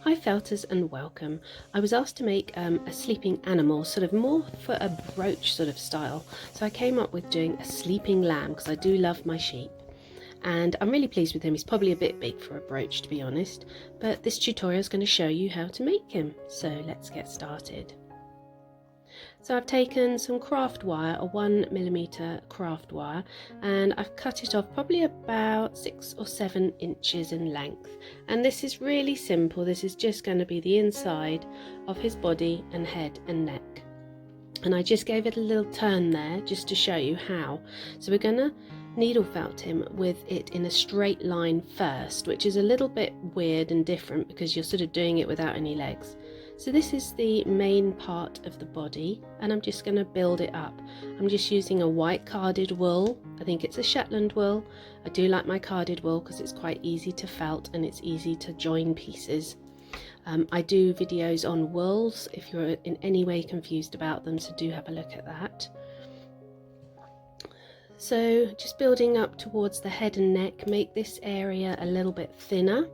Hi felters and welcome. I was asked to make a sleeping animal, sort of more for a brooch sort of style. So I came up with doing a sleeping lamb because I do love my sheep. And I'm really pleased with him. He's probably a bit big for a brooch, to be honest. But this tutorial is going to show you how to make him. So let's get started. So I've taken some craft wire, a 1mm craft wire, and I've cut it off probably about 6 or 7 inches in length. And this is really simple. This is just going to be the inside of his body and head and neck. And I just gave it a little turn there just to show you how. So we're going to needle felt him with it in a straight line first, which is a little bit weird and different because you're sort of doing it without any legs. So this is the main part of the body, and I'm just going to build it up. I'm just using a white carded wool. I think it's a Shetland wool. I do like my carded wool because it's quite easy to felt and it's easy to join pieces. I do videos on wools if you're in any way confused about them, so do have a look at that. So just building up towards the head and neck, make this area a little bit thinner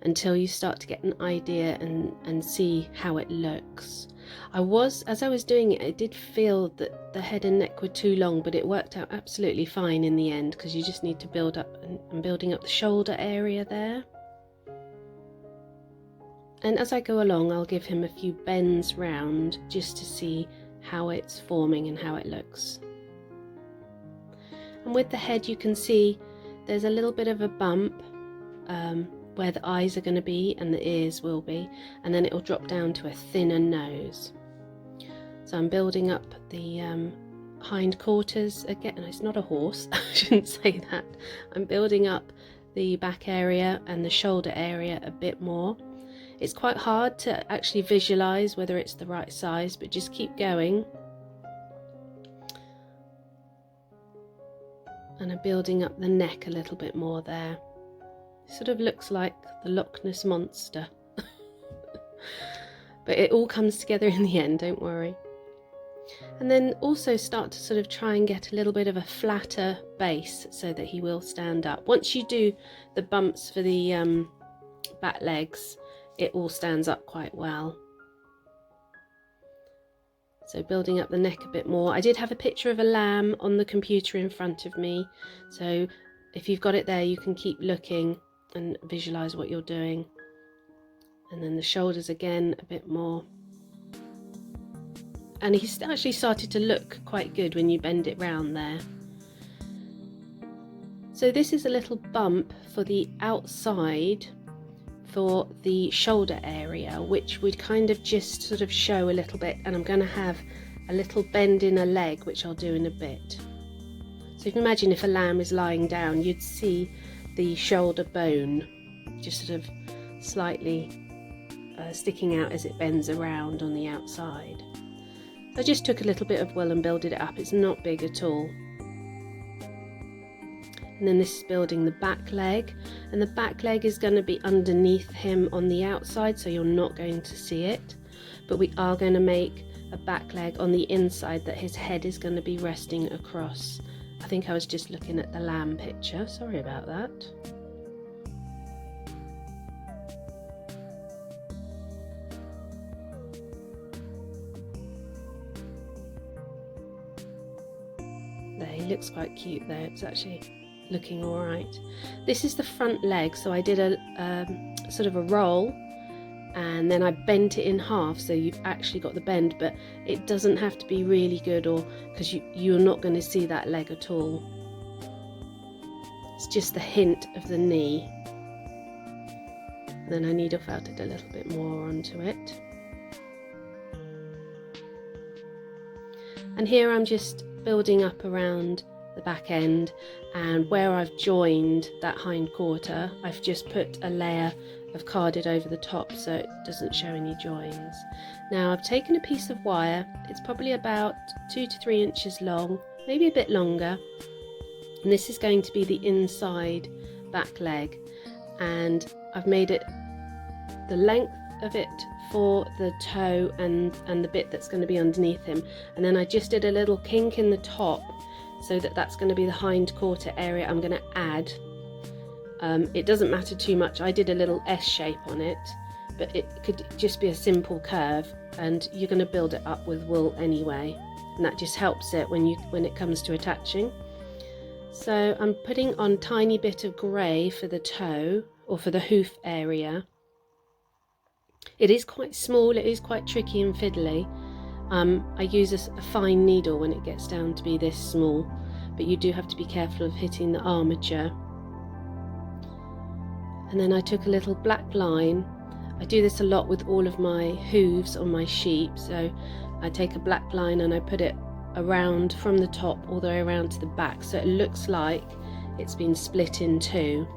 until you start to get an idea and see how it looks. As I was doing it, I did feel that the head and neck were too long, but it worked out absolutely fine in the end because you just need to build up, and I'm building up the shoulder area there. And as I go along, I'll give him a few bends round just to see how it's forming and how it looks. And with the head, you can see there's a little bit of a bump where the eyes are going to be and the ears will be, and then it will drop down to a thinner nose. So I'm building up the hind quarters again. It's not a horse, I shouldn't say that. I'm building up the back area and the shoulder area a bit more. It's quite hard to actually visualize whether it's the right size, but just keep going. And I'm building up the neck a little bit more there. Sort of looks like the Loch Ness Monster. But it all comes together in the end, don't worry. And then also start to sort of try and get a little bit of a flatter base so that he will stand up. Once you do the bumps for the back legs, it all stands up quite well. So building up the neck a bit more. I did have a picture of a lamb on the computer in front of me, so if you've got it there you can keep looking and visualize what you're doing. And then the shoulders again a bit more. And he's actually started to look quite good when you bend it round there. So this is a little bump for the outside for the shoulder area, which would kind of just sort of show a little bit, and I'm going to have a little bend in a leg, which I'll do in a bit. So if you imagine if a lamb is lying down, you'd see the shoulder bone just sort of slightly sticking out as it bends around on the outside. So I just took a little bit of wool and builded it up. It's not big at all. And then this is building the back leg, and the back leg is going to be underneath him on the outside, so you're not going to see it, but we are going to make a back leg on the inside that his head is going to be resting across. I think I was just looking at the lamb picture, sorry about that. There, he looks quite cute there. It's actually looking all right. This is the front leg, so I did a sort of a roll and then I bent it in half, so you've actually got the bend, but it doesn't have to be really good, or because you're not going to see that leg at all. It's just the hint of the knee. Then I needle felted a little bit more onto it. And here I'm just building up around the back end, and where I've joined that hind quarter, I've just put a layer of carded over the top so it doesn't show any joins. Now I've taken a piece of wire, it's probably about 2 to 3 inches long, maybe a bit longer, and this is going to be the inside back leg, and I've made it the length of it for the toe and the bit that's going to be underneath him, and then I just did a little kink in the top so that that's going to be the hind quarter area I'm going to add It doesn't matter too much. I did a little S shape on it, but it could just be a simple curve, and you're going to build it up with wool anyway, and that just helps it when it comes to attaching. So I'm putting on a tiny bit of grey for the toe, or for the hoof area. It is quite small, it is quite tricky and fiddly. I use a fine needle when it gets down to be this small, but you do have to be careful of hitting the armature. And then I took a little black line. I do this a lot with all of my hooves on my sheep, so I take a black line and I put it around from the top all the way around to the back, so it looks like it's been split in two,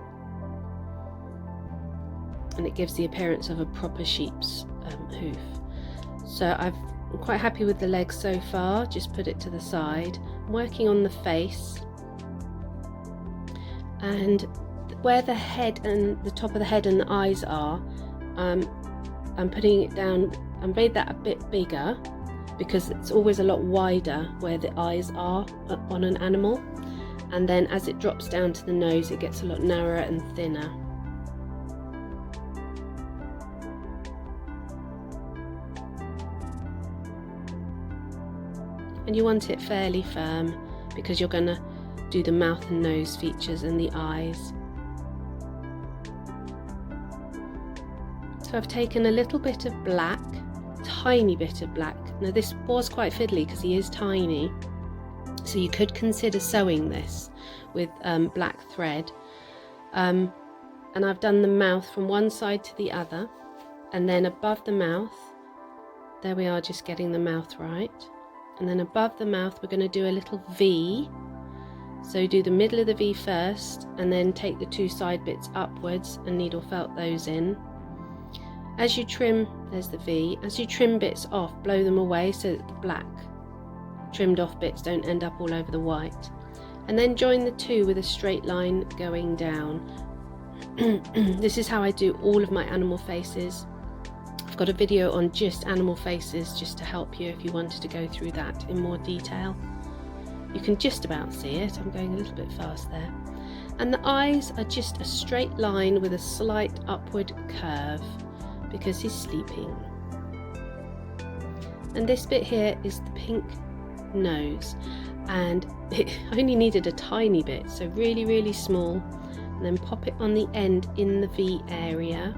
and it gives the appearance of a proper sheep's hoof. So I'm quite happy with the legs so far. Just put it to the side. I'm working on the face, and where the head and the top of the head and the eyes are, I'm putting it down. I made that a bit bigger because it's always a lot wider where the eyes are on an animal, and then as it drops down to the nose it gets a lot narrower and thinner. And you want it fairly firm because you're going to do the mouth and nose features and the eyes. So I've taken a little bit of black, tiny bit of black. Now this was quite fiddly because he is tiny, so you could consider sewing this with black thread. And I've done the mouth from one side to the other, and then above the mouth, there we are, just getting the mouth right. And then above the mouth we're going to do a little V. So do the middle of the V first, and then take the two side bits upwards and needle felt those in. As you trim, there's the V, as you trim bits off, blow them away so that the black trimmed off bits don't end up all over the white. And then join the two with a straight line going down. This is how I do all of my animal faces. I've got a video on just animal faces just to help you if you wanted to go through that in more detail. You can just about see it. I'm going a little bit fast there. And the eyes are just a straight line with a slight upward curve because he's sleeping. And this bit here is the pink nose, and it only needed a tiny bit, so really, really small. And then pop it on the end in the V area,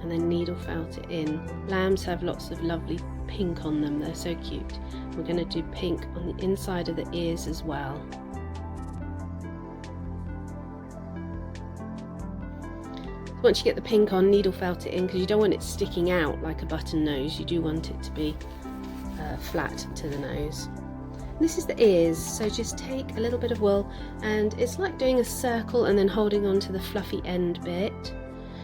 and then needle felt it in. Lambs have lots of lovely pink on them, they're so cute. We're going to do pink on the inside of the ears as well. Once you get the pink on, needle felt it in because you don't want it sticking out like a button nose. You do want it to be flat to the nose. And this is the ears, so just take a little bit of wool, and it's like doing a circle and then holding on to the fluffy end bit.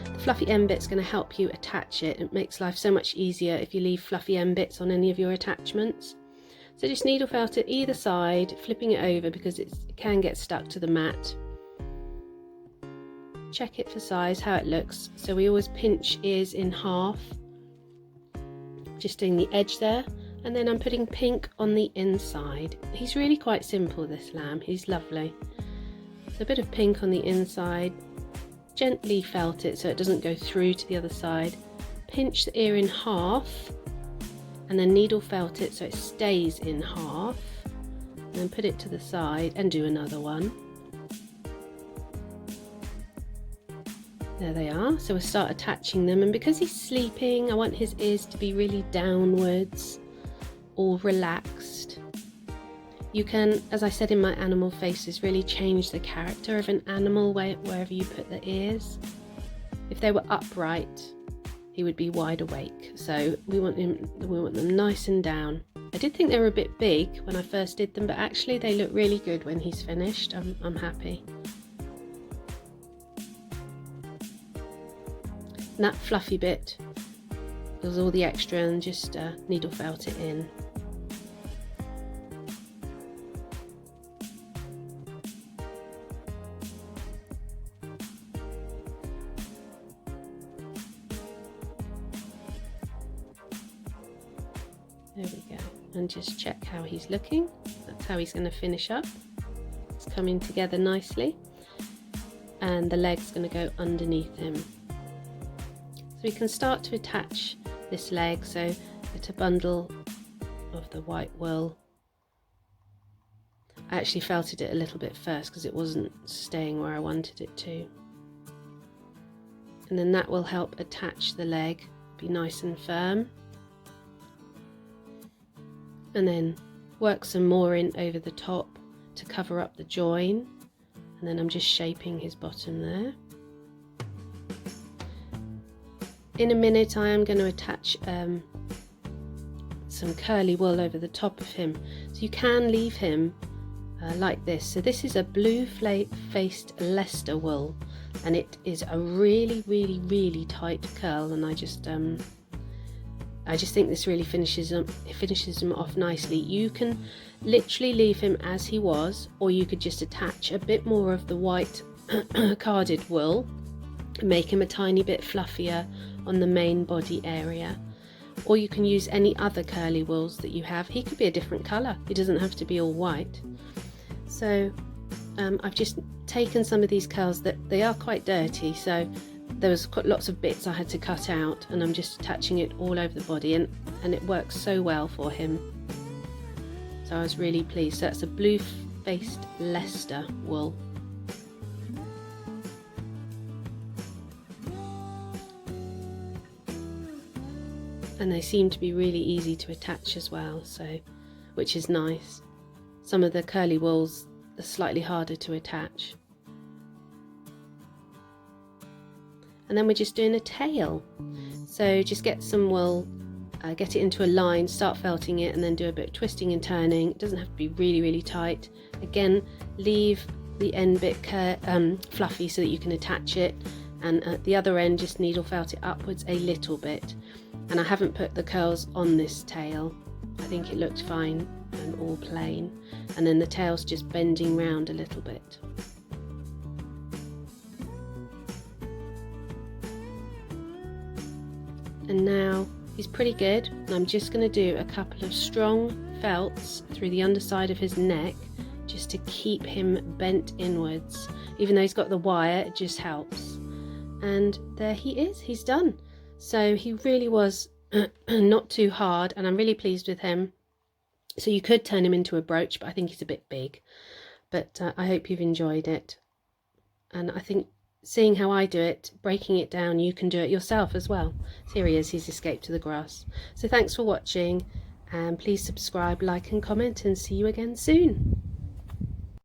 The fluffy end bit's going to help you attach it. It makes life so much easier if you leave fluffy end bits on any of your attachments. So just needle felt it either side, flipping it over because it can get stuck to the mat. Check it for size, how it looks. So we always pinch ears in half, just doing the edge there, and then I'm putting pink on the inside. He's really quite simple, this lamb, he's lovely. So a bit of pink on the inside, gently felt it so it doesn't go through to the other side, pinch the ear in half, and then needle felt it so it stays in half, and then put it to the side and do another one. There they are. So we'll start attaching them, and because he's sleeping I want his ears to be really downwards, all relaxed. You can, as I said in my animal faces, really change the character of an animal wherever you put the ears. If they were upright, he would be wide awake, so we want them nice and down. I did think they were a bit big when I first did them, but actually they look really good when he's finished. I'm happy. And that fluffy bit does all the extra, and just needle felt it in. There we go, and just check how he's looking. That's how he's going to finish up. It's coming together nicely. and the leg's going to go underneath him. So we can start to attach this leg. So get a bundle of the white wool. I actually felted it a little bit first because it wasn't staying where I wanted it to. And then that will help attach the leg, be nice and firm. And then work some more in over the top to cover up the join. And then I'm just shaping his bottom there. In a minute I am going to attach some curly wool over the top of him. So you can leave him like this. So this is a blue faced Leicester wool, and it is a really tight curl, and I just think this really finishes him off nicely. You can literally leave him as he was, or you could just attach a bit more of the white carded wool and make him a tiny bit fluffier on the main body area. Or you can use any other curly wools that you have. He could be a different colour, he doesn't have to be all white. So I've just taken some of these curls that they are quite dirty, so there was lots of bits I had to cut out, and I'm just attaching it all over the body, and it works so well for him. So I was really pleased. So that's a blue faced Leicester wool. And they seem to be really easy to attach as well, so which is nice. Some of the curly wools are slightly harder to attach. And then we're just doing a tail. So just get some wool, get it into a line, start felting it, and then do a bit of twisting and turning. It doesn't have to be really tight. Again, leave the end bit fluffy so that you can attach it, and at the other end just needle felt it upwards a little bit. And I haven't put the curls on this tail. I think it looked fine and all plain, and then the tail's just bending round a little bit. And now he's pretty good, and I'm just going to do a couple of strong felts through the underside of his neck just to keep him bent inwards. Even though he's got the wire, it just helps. And there he is, he's done. So he really was not too hard, and I'm really pleased with him. So you could turn him into a brooch, but I think he's a bit big. But I hope you've enjoyed it. And I think seeing how I do it, breaking it down, you can do it yourself as well. So here he is, he's escaped to the grass. So thanks for watching, and please subscribe, like and comment, and see you again soon.